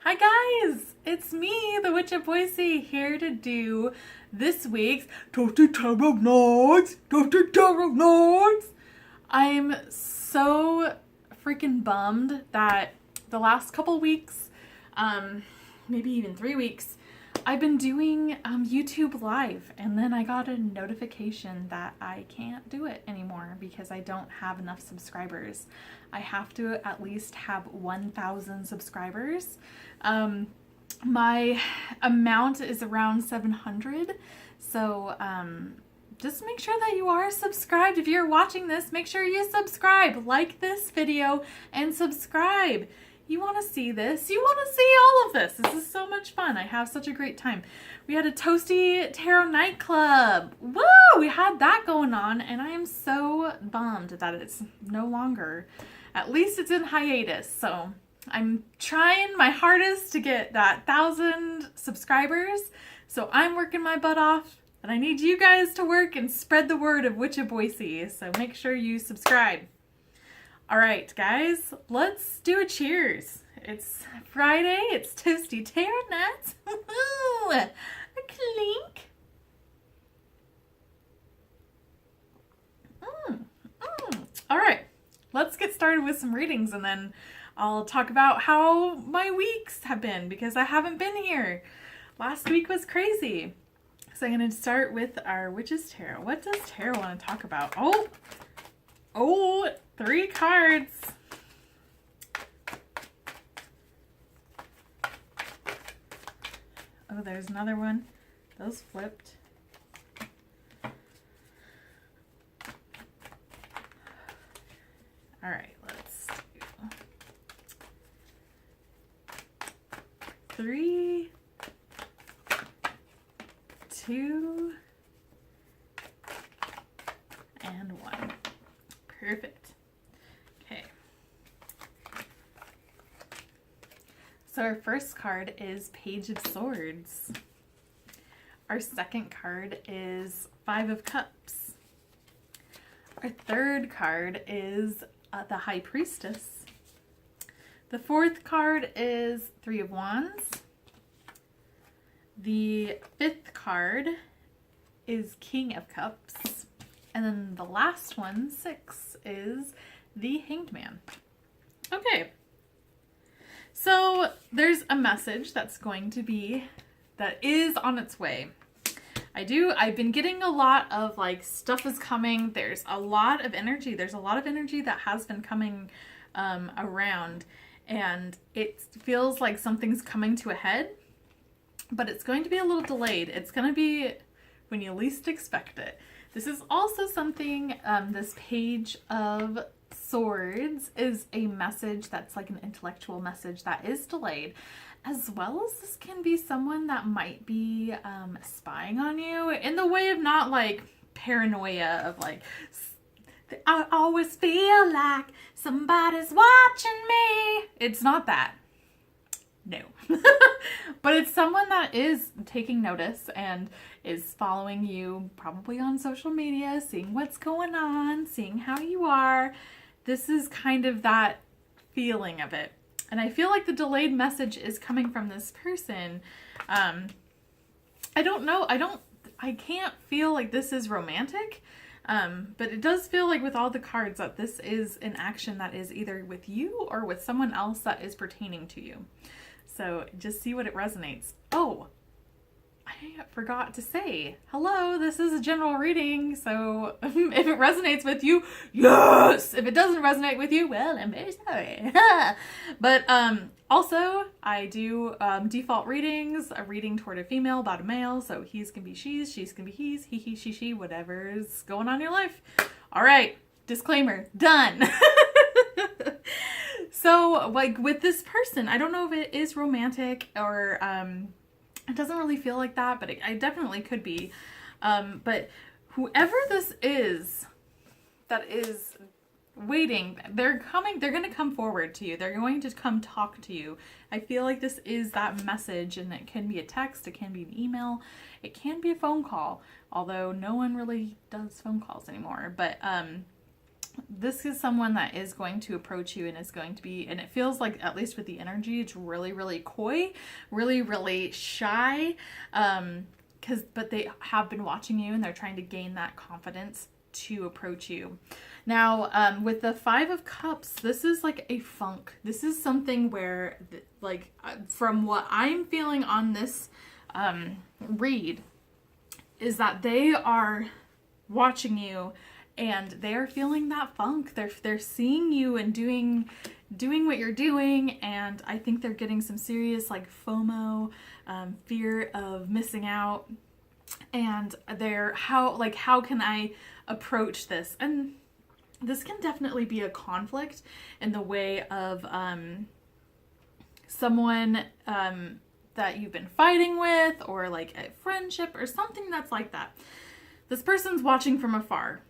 Hi guys, it's me, the Witch of Boise, here to do this week's Toasty Tarot Notes. Toasty Tarot Notes. I'm so freaking bummed that the last couple weeks, maybe even 3 weeks, I've been doing YouTube Live, and then I got a notification that I can't do it anymore because I don't have enough subscribers. I have to at least have 1,000 subscribers. My amount is around 700, so just make sure that you are subscribed. If you're watching this, make sure you subscribe, like this video, and subscribe. You want to see this. You want to see all of this. This is so much fun. I have such a great time. We had a Toasty Tarot nightclub. Woo! We had that going on, and I am so bummed that it's no longer. At least it's in hiatus, so I'm trying my hardest to get that 1,000 subscribers. So I'm working my butt off, and I need you guys to work and spread the word of Witch of Boise. So make sure you subscribe. All right, guys, let's do a cheers. It's Friday. It's Toasty Tarot Nuts. A clink. All right, let's get started with some readings, and then I'll talk about how my weeks have been because I haven't been here. Last week was crazy. So I'm going to start with our Witch's Tarot. What does Tarot want to talk about? Oh, 3 cards. Oh, there's another one. Those flipped. All right, let's do 3, 2, and 1. Perfect. Okay. So our first card is Page of Swords. Our second card is 5 of Cups. Our third card is the High Priestess. The fourth card is 3 of Wands. The fifth card is King of Cups. And then the last one, 6, is the Hanged Man. Okay. So there's a message that is on its way. I've been getting a lot of like stuff is coming. There's a lot of energy. There's a lot of energy that has been coming around, and it feels like something's coming to a head, but it's going to be a little delayed. It's going to be when you least expect it. This is also something, this Page of Swords is a message that's like an intellectual message that is delayed, as well as this can be someone that might be spying on you in the way of not like paranoia of like, I always feel like somebody's watching me. It's not that. No. But it's someone that is taking notice and is following you probably on social media, seeing what's going on, seeing how you are. This is kind of that feeling of it. And I feel like the delayed message is coming from this person. I don't know. I can't feel like this is romantic. But it does feel like with all the cards that this is an action that is either with you or with someone else that is pertaining to you. So just see what it resonates. Oh, I forgot to say, hello, this is a general reading. So if it resonates with you, yes. If it doesn't resonate with you, well, I'm very sorry. But also, I do default readings, a reading toward a female, about a male. So he's can be she's can be he's, he, she, whatever's going on in your life. All right, disclaimer, done. So, like, with this person, I don't know if it is romantic or it doesn't really feel like that, but it definitely could be. But whoever this is that is waiting, they're going to come forward to you. They're going to come talk to you. I feel like this is that message, and it can be a text, it can be an email, it can be a phone call, although no one really does phone calls anymore. But this is someone that is going to approach you and is going to be, and it feels like, at least with the energy, it's really, really coy, really, really shy. But they have been watching you and they're trying to gain that confidence to approach you. Now, with the Five of Cups, this is like a funk. This is something where, like, from what I'm feeling on this read, is that they are watching you and they're feeling that funk. They're seeing you and doing what you're doing, and I think they're getting some serious like FOMO, fear of missing out, and they're how can I approach this? And this can definitely be a conflict in the way of someone that you've been fighting with, or like a friendship or something that's like that. This person's watching from afar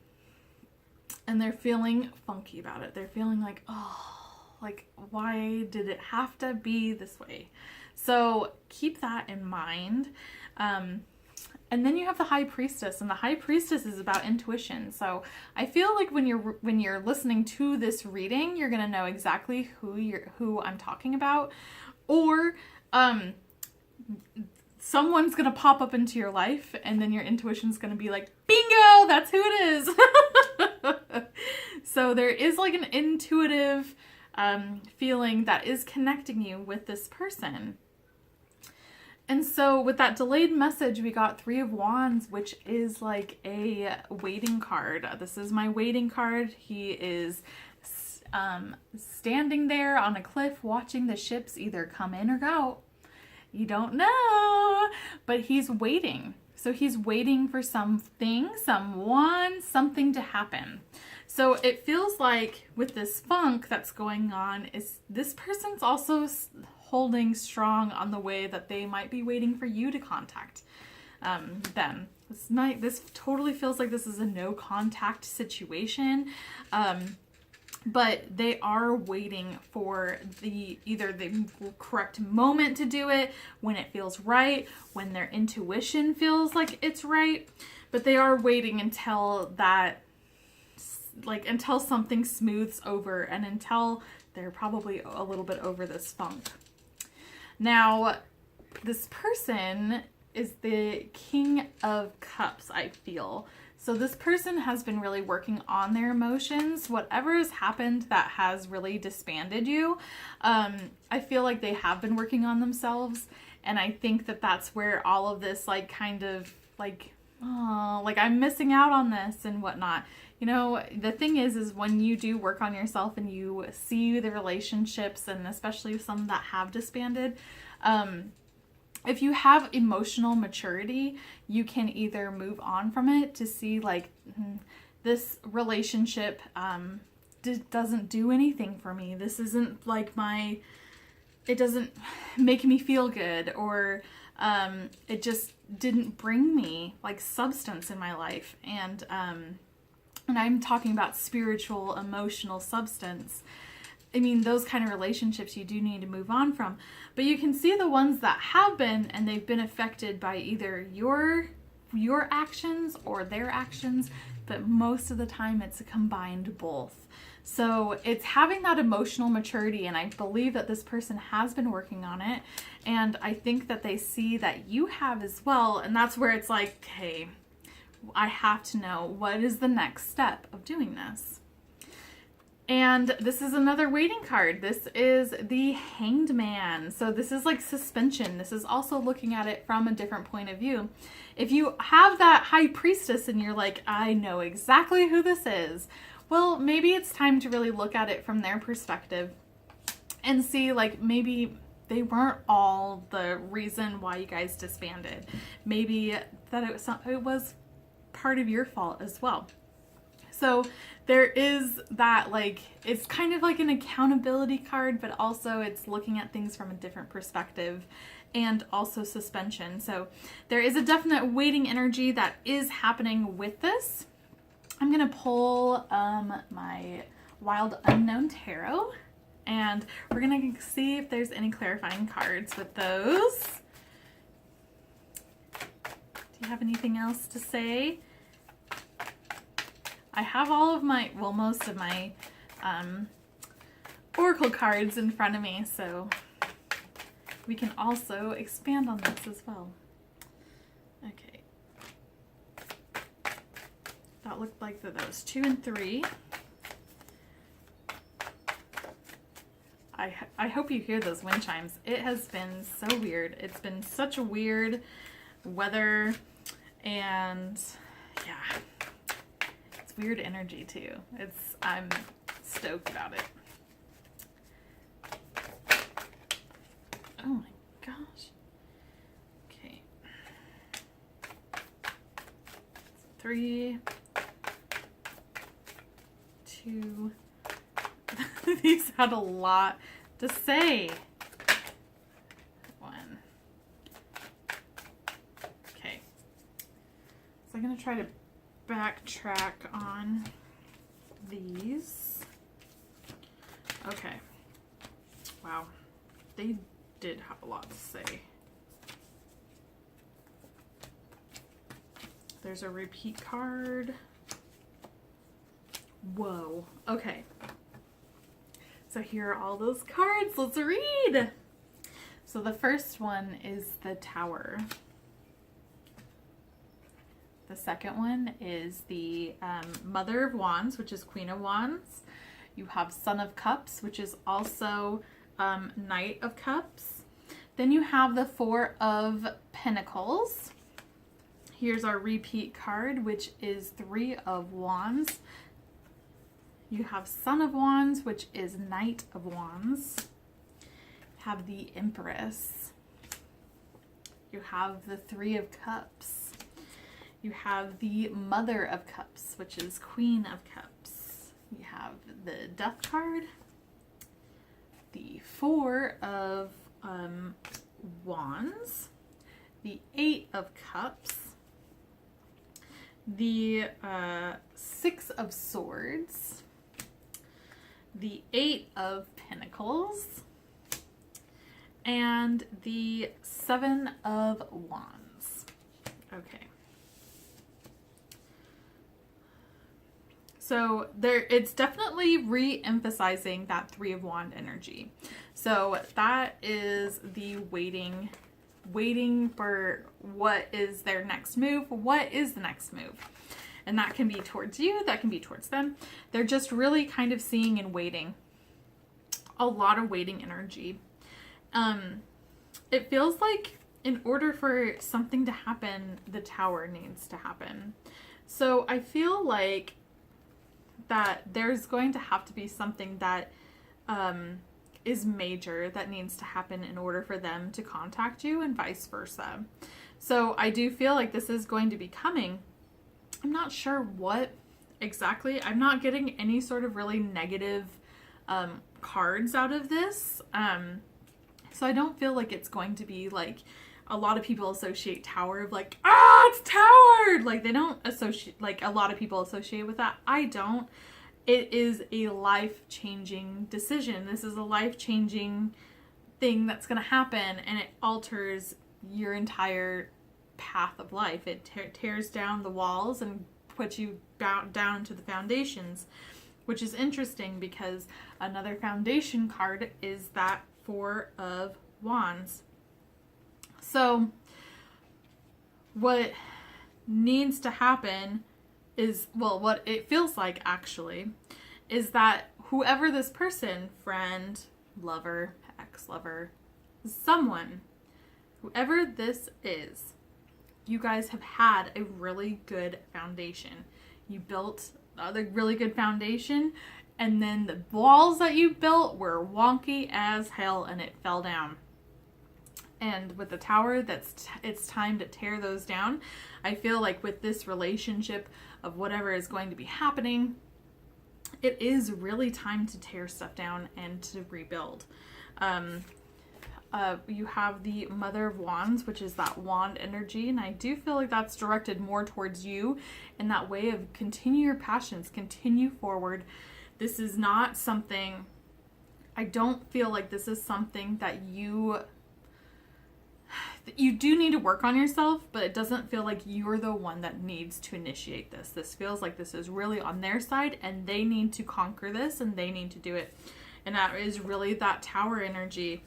and they're feeling funky about it. They're feeling like, oh, like, why did it have to be this way? So keep that in mind. And then you have the High Priestess, and the High Priestess is about intuition. So I feel like when you're listening to this reading, you're gonna know exactly who I'm talking about, or someone's gonna pop up into your life, and then your intuition's gonna be like, bingo, that's who it is. So there is like an intuitive feeling that is connecting you with this person. And so with that delayed message, we got Three of Wands, which is like a waiting card. This is my waiting card. He is standing there on a cliff watching the ships either come in or go. You don't know, but he's waiting. So he's waiting for something, something to happen. So it feels like with this funk that's going on, is this person's also holding strong on the way that they might be waiting for you to contact them. This totally feels like this is a no contact situation. But they are waiting for either the correct moment to do it, when it feels right, when their intuition feels like it's right. But they are waiting until until something smooths over, and until they're probably a little bit over this funk. Now, this person is the King of Cups, I feel. So this person has been really working on their emotions. Whatever has happened that has really disbanded you, I feel like they have been working on themselves. And I think that that's where all of this I'm missing out on this and whatnot. You know, the thing is when you do work on yourself and you see the relationships, and especially some that have disbanded, if you have emotional maturity, you can either move on from it to see like, this relationship doesn't do anything for me. This isn't like it doesn't make me feel good, or it just didn't bring me like substance in my life. And I'm talking about spiritual, emotional substance. I mean, those kind of relationships you do need to move on from. But you can see the ones that have been, and they've been affected by either your actions or their actions, but most of the time it's a combined both. So it's having that emotional maturity, and I believe that this person has been working on it, and I think that they see that you have as well, and that's where it's like, okay, I have to know what is the next step of doing this. And this is another waiting card. This is the Hanged Man. So this is like suspension. This is also looking at it from a different point of view. If you have that High Priestess and you're like, I know exactly who this is, well, maybe it's time to really look at it from their perspective and see, like, maybe they weren't all the reason why you guys disbanded. Maybe that it was part of your fault as well. So there is that, like, it's kind of like an accountability card, but also it's looking at things from a different perspective, and also suspension. So there is a definite waiting energy that is happening with this. I'm going to pull my Wild Unknown Tarot, and we're going to see if there's any clarifying cards with those. Do you have anything else to say? I have all of my, well, most of my oracle cards in front of me, so we can also expand on this as well. Okay. That looked like those 2 and 3. I hope you hear those wind chimes. It has been so weird. It's been such a weird weather, and yeah, it's weird energy too. I'm stoked about it. Oh my gosh. Okay. 3, 2. These had a lot to say. 1. Okay. So I'm going to try to backtrack on these. Okay. Wow. They did have a lot to say. There's a repeat card. Whoa. Okay. So here are all those cards. Let's read. So the first one is the Tower. The second one is the Mother of Wands, which is Queen of Wands. You have Son of Cups, which is also Knight of Cups. Then you have the 4 of Pentacles. Here's our repeat card, which is 3 of Wands. You have Son of Wands, which is Knight of Wands. You have the Empress. You have the 3 of Cups. You have the Mother of Cups, which is Queen of Cups. You have the Death card. The 4 of Wands. The 8 of Cups. The 6 of Swords. The 8 of Pentacles, and the 7 of Wands. Okay. So it's definitely re-emphasizing that 3 of Wand energy. So that is the waiting for what is their next move. What is the next move? And that can be towards you, that can be towards them. They're just really kind of seeing and waiting. A lot of waiting energy. It feels like in order for something to happen, the Tower needs to happen. So I feel like that there's going to have to be something that is major that needs to happen in order for them to contact you, and vice versa. So I do feel like this is going to be coming. I'm not sure what exactly. I'm not getting any sort of really negative cards out of this. So I don't feel like it's going to be like a lot of people associate Tower of like, it's Tower! Like they don't associate, like a lot of people associate with that. I don't. It is a life-changing decision. This is a life-changing thing that's going to happen, and it alters your entire path of life. It tears down the walls and puts you down to the foundations, which is interesting because another foundation card is that 4 of Wands. So what needs to happen is, well, what it feels like actually is that whoever this person, friend, lover, ex-lover, someone, whoever this is, you guys have had a really good foundation. You built a really good foundation, and then the walls that you built were wonky as hell and it fell down. And with the Tower, it's time to tear those down. I feel like with this relationship of whatever is going to be happening, it is really time to tear stuff down and to rebuild. You have the Mother of Wands, which is that wand energy, and I do feel like that's directed more towards you in that way of continue your passions, continue forward. This is not something, I don't feel like this is something that you do need to work on yourself, but it doesn't feel like you're the one that needs to initiate this. This feels like this is really on their side, and they need to conquer this, and they need to do it. And that is really that Tower energy.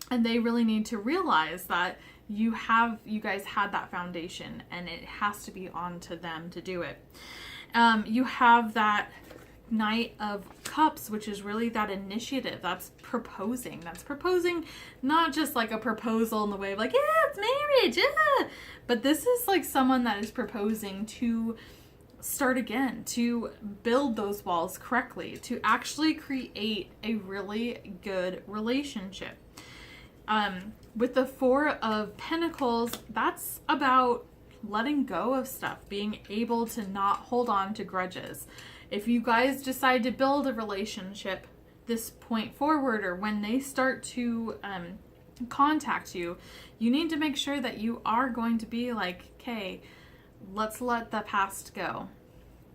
And they really need to realize that you guys had that foundation, and it has to be on to them to do it. You have that Knight of Cups, which is really that initiative. That's proposing. That's proposing, not just like a proposal in the way of like, yeah, it's marriage, yeah. But this is like someone that is proposing to start again, to build those walls correctly, to actually create a really good relationship. With the Four of Pentacles, that's about letting go of stuff, being able to not hold on to grudges. If you guys decide to build a relationship this point forward, or when they start to contact you, you need to make sure that you are going to be like, okay, let's let the past go.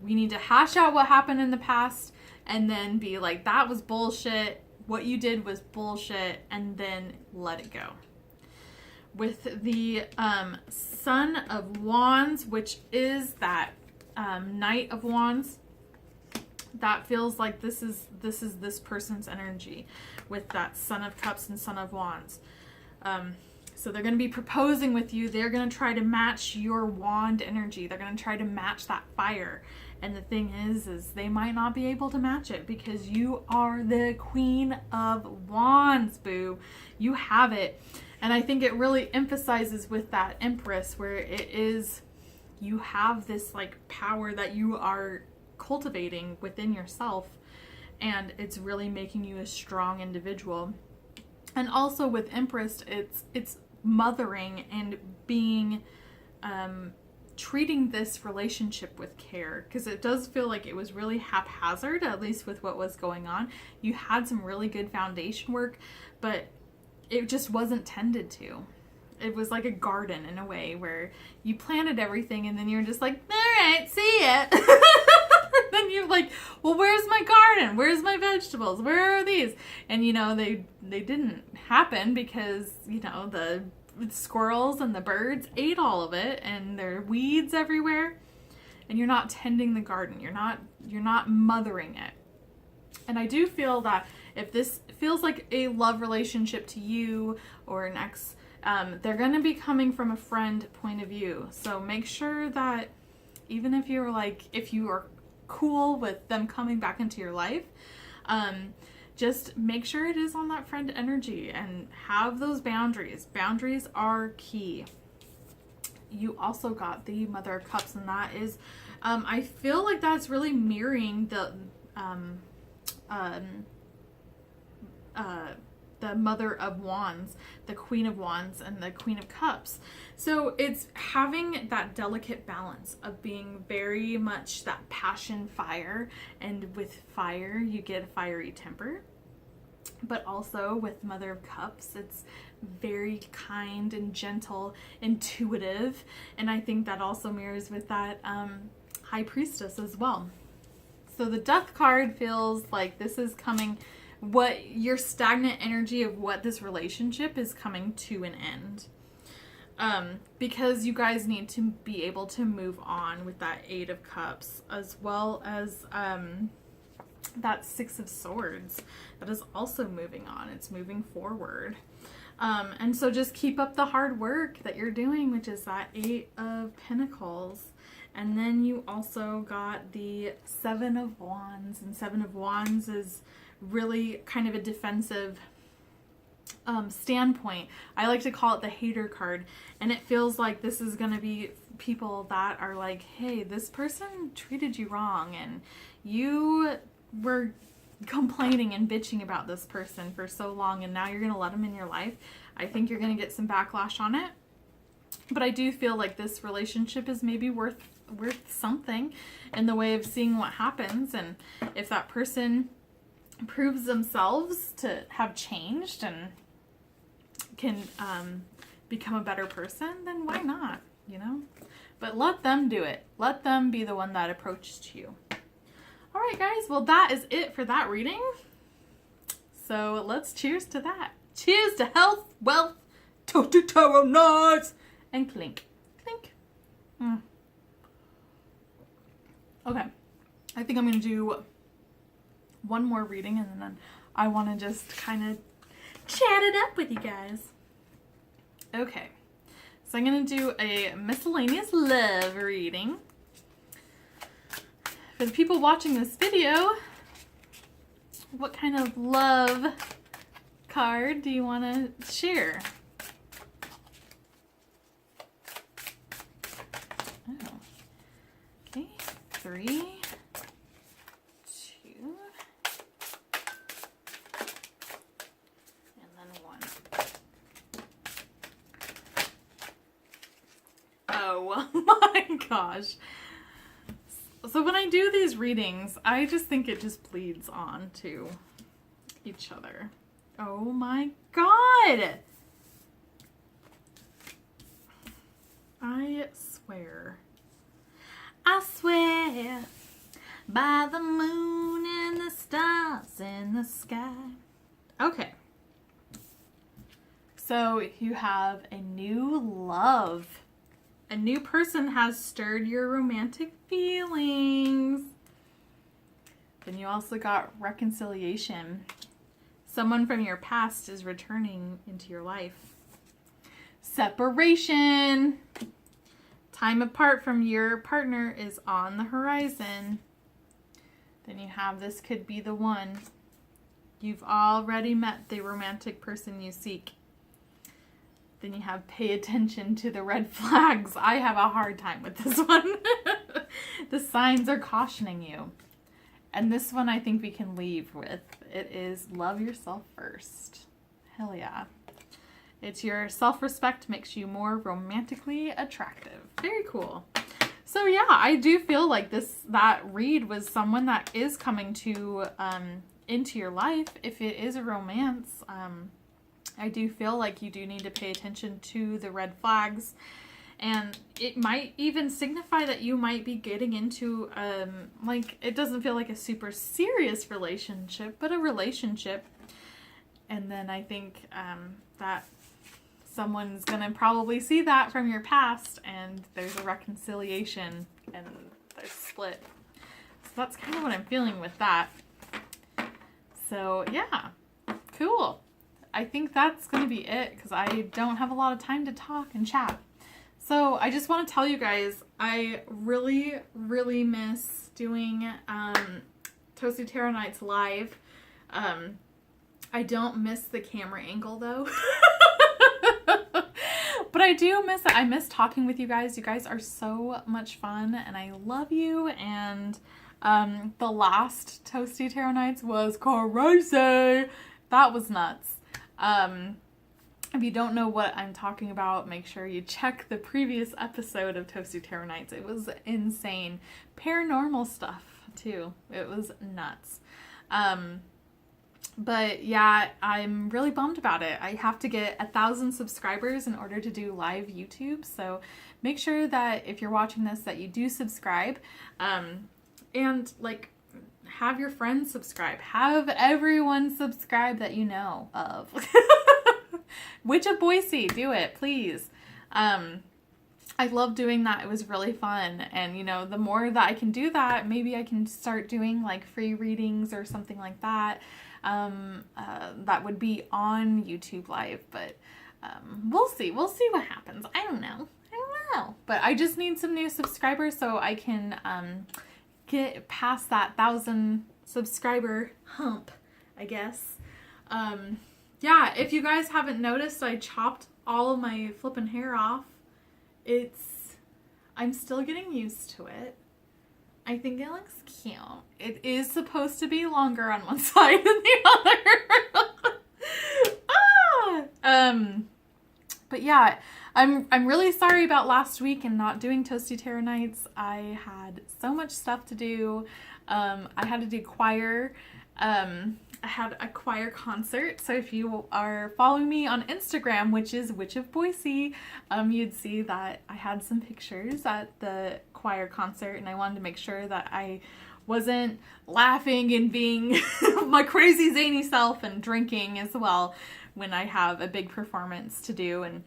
We need to hash out what happened in the past, and then be like, that was bullshit. What you did was bullshit, and then let it go. With the Son of Wands, which is that Knight of Wands, that feels like this is this person's energy with that Son of Cups and Son of Wands. So they're going to be proposing with you. They're going to try to match your wand energy. They're going to try to match that fire. And the thing is they might not be able to match it, because you are the Queen of Wands, boo. You have it. And I think it really emphasizes with that Empress, where it is, you have this like power that you are cultivating within yourself, and it's really making you a strong individual. And also with Empress, it's mothering and being treating this relationship with care, because it does feel like it was really haphazard, at least with what was going on. You had some really good foundation work, but it just wasn't tended to. It was like a garden in a way, where you planted everything and then you're just like, all right, see ya. Then you're like, well, where's my garden? Where's my vegetables? Where are these? And you know, they didn't happen because, you know, the squirrels and the birds ate all of it, and there are weeds everywhere, and you're not tending the garden. You're not mothering it. And I do feel that if this feels like a love relationship to you or an ex, they're going to be coming from a friend point of view. So make sure that even if you're like, if you are cool with them coming back into your life, just make sure it is on that friend energy, and have those boundaries. Boundaries are key. You also got the Mother of Cups, and that is, I feel like that's really mirroring the Mother of Wands, the Queen of Wands, and the Queen of Cups. So it's having that delicate balance of being very much that passion fire, and with fire you get a fiery temper. But also with Mother of Cups, it's very kind and gentle, intuitive, and I think that also mirrors with that High Priestess as well. So the Death card feels like this is coming, what your stagnant energy of what this relationship is coming to an end. Because you guys need to be able to move on with that Eight of Cups, as well as that Six of Swords that is also moving on. It's moving forward. And so just keep up the hard work that you're doing, which is that Eight of Pentacles. And then you also got the Seven of Wands, and Seven of Wands is really kind of a defensive standpoint. I like to call it the hater card, and it feels like this is going to be people that are like, hey, this person treated you wrong, and you were complaining and bitching about this person for so long, and now you're going to let them in your life. I think you're going to get some backlash on it, but I do feel like this relationship is maybe worth something in the way of seeing what happens, and if that person proves themselves to have changed and can become a better person, then why not, you know? But let them do it. Let them be the one that approaches you. All right, guys. Well, that is it for that reading. So let's cheers to that. Cheers to health, wealth, Toasty Tarot Nights! And clink. Clink. Okay. I think I'm going to do one more reading and then I want to just kind of chat it up with you guys. Okay. So I'm going to do a miscellaneous love reading. For the people watching this video, what kind of love card do you want to share? Oh. Okay. 3, 2. And then 1. Oh my gosh. So when I do these readings, I just think it just bleeds on to each other. Oh my god! I swear. I swear by the moon and the stars in the sky. Okay. So you have a new love. A new person has stirred your romantic feelings. Then you also got reconciliation. Someone from your past is returning into your life. Separation. Time apart from your partner is on the horizon. Then you have this could be the one. You've already met the romantic person you seek. Then you have pay attention to the red flags. I have a hard time with this one. The signs are cautioning you. And this one I think we can leave with. It is love yourself first. Hell yeah. It's your self-respect makes you more romantically attractive. Very cool. So yeah, I do feel like that read was someone that is coming to into your life. If it is a romance, I do feel like you do need to pay attention to the red flags, and it might even signify that you might be getting into, like, it doesn't feel like a super serious relationship, but a relationship. And then I think that someone's gonna probably see that from your past, and there's a reconciliation, and there's split. So that's kind of what I'm feeling with that. So yeah, cool. I think that's going to be it because I don't have a lot of time to talk and chat. So I just want to tell you guys, I really, really miss doing Toasty Tarot Nights live. I don't miss the camera angle though. But I do miss it. I miss talking with you guys. You guys are so much fun and I love you. And the last Toasty Tarot Nights was crazy. That was nuts. If you don't know what I'm talking about, make sure you check the previous episode of Toasty Tarot Nights. It was insane. Paranormal stuff, too. It was nuts. But yeah, I'm really bummed about it. I have to get 1,000 subscribers in order to do live YouTube. So make sure that if you're watching this, that you do subscribe. And like, have your friends subscribe. Have everyone subscribe that you know of. Witch of Boise, do it, please. I love doing that. It was really fun. And, you know, the more that I can do that, maybe I can start doing like free readings or something like that. That would be on YouTube Live. But we'll see. We'll see what happens. I don't know. But I just need some new subscribers so I can get past that 1,000 subscriber hump, I guess. Yeah, if you guys haven't noticed, I chopped all of my flippin' hair off. I'm still getting used to it. I think it looks cute. It is supposed to be longer on one side than the other. But yeah, I'm really sorry about last week and not doing Toasty Tarot Nights. I had so much stuff to do. I had to do choir. I had a choir concert. So if you are following me on Instagram, which is Witch of Boise, you'd see that I had some pictures at the choir concert, and I wanted to make sure that I wasn't laughing and being my crazy zany self and drinking as well. when I have a big performance to do and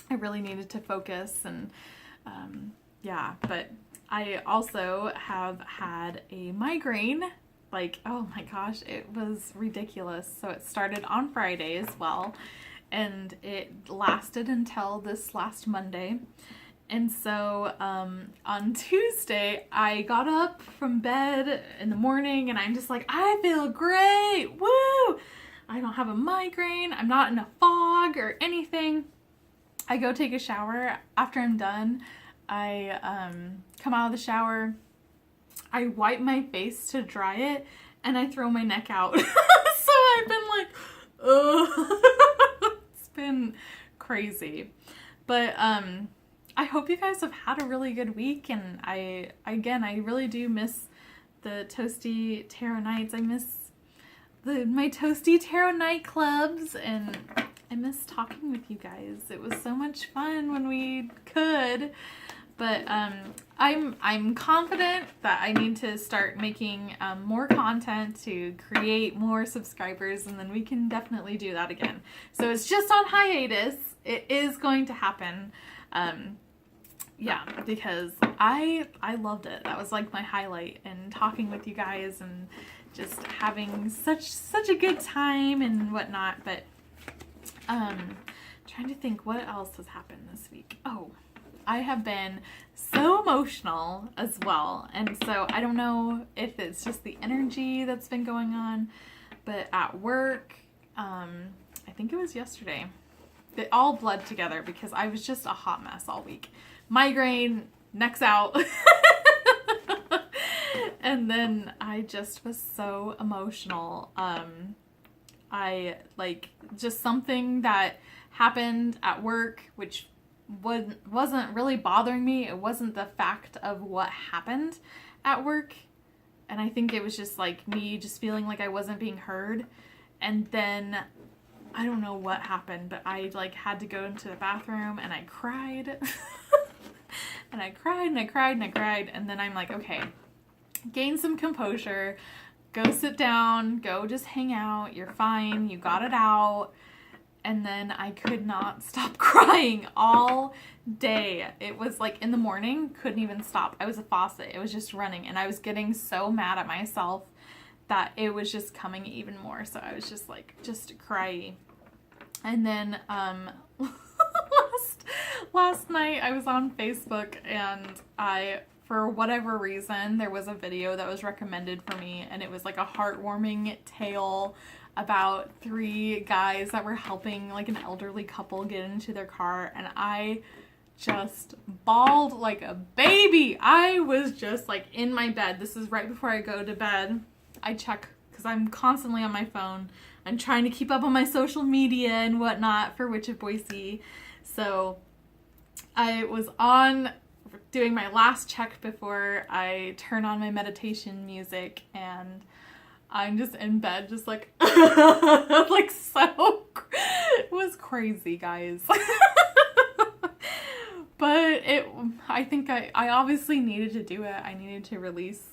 I really needed to focus. And yeah, but I also have had a migraine. Like, oh my gosh, it was ridiculous. So it started on Friday as well, and it lasted until this last Monday. And so on Tuesday, I got up from bed in the morning and I'm just like, I feel great. Woo! I don't have a migraine. I'm not in a fog or anything. I go take a shower. After I'm done, I come out of the shower. I wipe my face to dry it and I throw my neck out. So I've been like, ugh. It's been crazy. But I hope you guys have had a really good week, and I really do miss the Toasty Tarot nights. I miss my Toasty Tarot night clubs, and I miss talking with you guys. It was so much fun when we could. But I'm confident that I need to start making more content to create more subscribers, and then we can definitely do that again. So it's just on hiatus. It is going to happen. Yeah, because I loved it. That was like my highlight, and talking with you guys and just having such a good time and whatnot. But trying to think what else has happened this week. Oh, I have been so emotional as well, and so I don't know if it's just the energy that's been going on, but at work, I think it was yesterday, it all bled together because I was just a hot mess all week. Migraine, neck's out. And then I just was so emotional. I like just something that happened at work, which wasn't really bothering me. It wasn't the fact of what happened at work. And I think it was just like me just feeling like I wasn't being heard. And then I don't know what happened, but I like had to go into the bathroom and I cried. And I cried and I cried and I cried. And then I'm like, okay, gain some composure, go sit down, go just hang out. You're fine. You got it out. And then I could not stop crying all day. It was like in the morning, couldn't even stop. I was a faucet. It was just running. And I was getting so mad at myself that it was just coming even more. So I was just like, just cryy. And then last night I was on Facebook, and for whatever reason, there was a video that was recommended for me, and it was like a heartwarming tale about 3 guys that were helping like an elderly couple get into their car, and I just bawled like a baby. I was just like in my bed. This is right before I go to bed. I check because I'm constantly on my phone. I'm trying to keep up on my social media and whatnot for Witch of Boise. So I was on doing my last check before I turn on my meditation music, and I'm just in bed just like like so it was crazy, guys. But I think I obviously needed to do it. I needed to release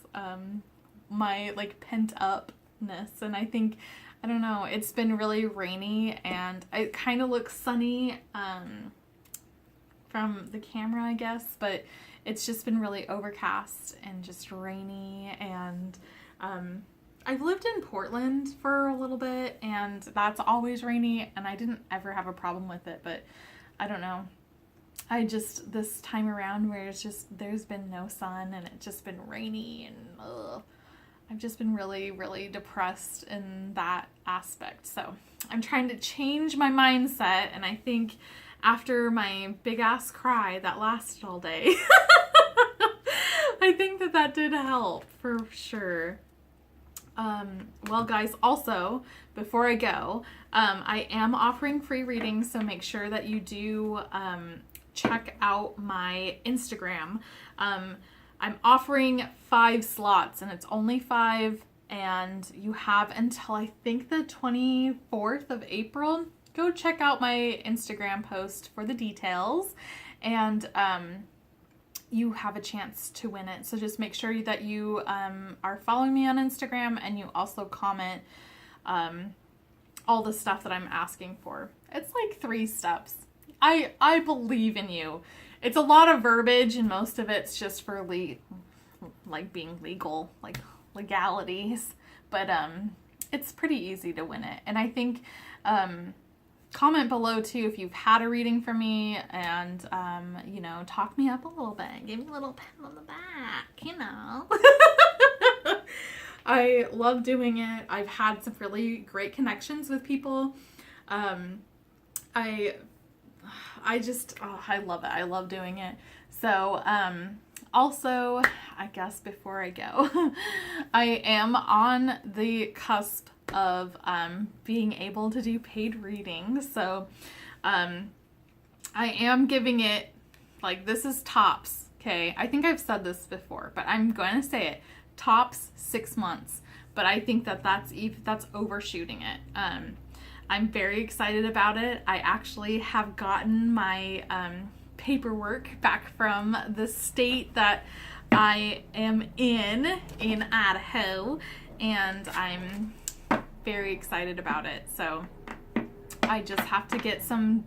my like pent upness, and I think, I don't know, it's been really rainy and it kind of looks sunny from the camera, I guess, but it's just been really overcast and just rainy. And I've lived in Portland for a little bit, and that's always rainy, and I didn't ever have a problem with it, but I don't know. I just, this time around where it's just, there's been no sun and it's just been rainy, and I've just been really, really depressed in that aspect. So I'm trying to change my mindset, and I think after my big ass cry that lasted all day, I think that did help for sure. Well guys, also, before I go, I am offering free readings, so make sure that you do check out my Instagram. I'm offering 5 slots, and it's only 5, and you have until I think the 24th of April. Go check out my Instagram post for the details, and you have a chance to win it. So just make sure that you are following me on Instagram, and you also comment all the stuff that I'm asking for. It's like 3 steps. I believe in you. It's a lot of verbiage, and most of it's just for like being legal, like legalities. But it's pretty easy to win it. And I think comment below too if you've had a reading from me, and you know, talk me up a little bit. Give me a little pat on the back, you know. I love doing it. I've had some really great connections with people. I just, I love it. I love doing it. So, also, I guess before I go, I am on the cusp of being able to do paid readings. So, I am giving it, like, this is tops, okay? I think I've said this before, but I'm going to say it. Tops 6 months. But I think that that's overshooting it. I'm very excited about it. I actually have gotten my paperwork back from the state that I am in Idaho, and I'm very excited about it. So I just have to get some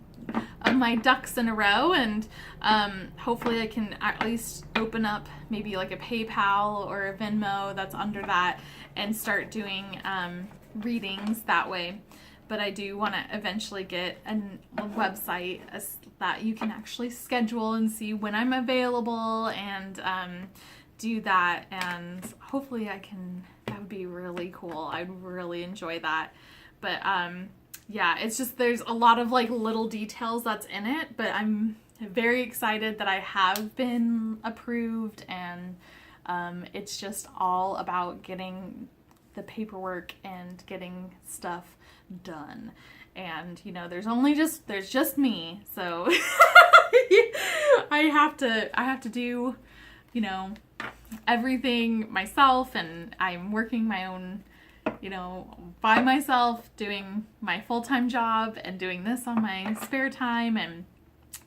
of my ducks in a row, and hopefully I can at least open up maybe like a PayPal or a Venmo that's under that and start doing readings that way. But I do want to eventually get a website that you can actually schedule and see when I'm available, and do that, and hopefully that would be really cool. I'd really enjoy that. But yeah, it's just, there's a lot of like little details that's in it, but I'm very excited that I have been approved, and it's just all about getting the paperwork and getting stuff done. And you know, there's just me, so I have to do, you know, everything myself, and I'm working my own, you know, by myself, doing my full-time job and doing this on my spare time.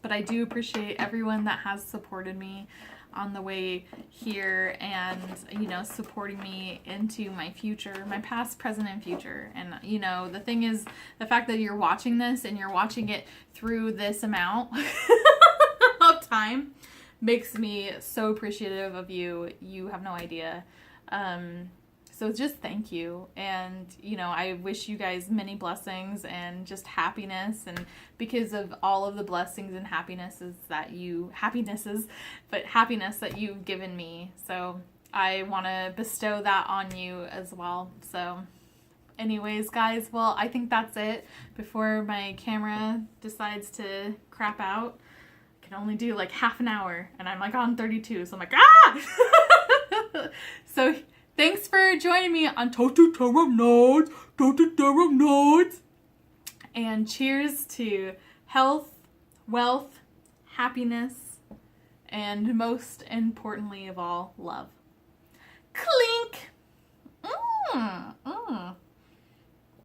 But I do appreciate everyone that has supported me on the way here, and you know, supporting me into my future, my past, present, and future. And you know, the thing is, the fact that you're watching this and you're watching it through this amount of time makes me so appreciative of you. You have no idea. So just thank you. And, you know, I wish you guys many blessings and just happiness. And because of all of the blessings and happiness that you've given me. So I want to bestow that on you as well. So anyways, guys, well, I think that's it before my camera decides to crap out. I can only do like half an hour, and I'm like on 32. So I'm like, ah! So thanks for joining me on Toasty Tarot Notes, Toasty Tarot Notes. And cheers to health, wealth, happiness, and most importantly of all, love. Clean!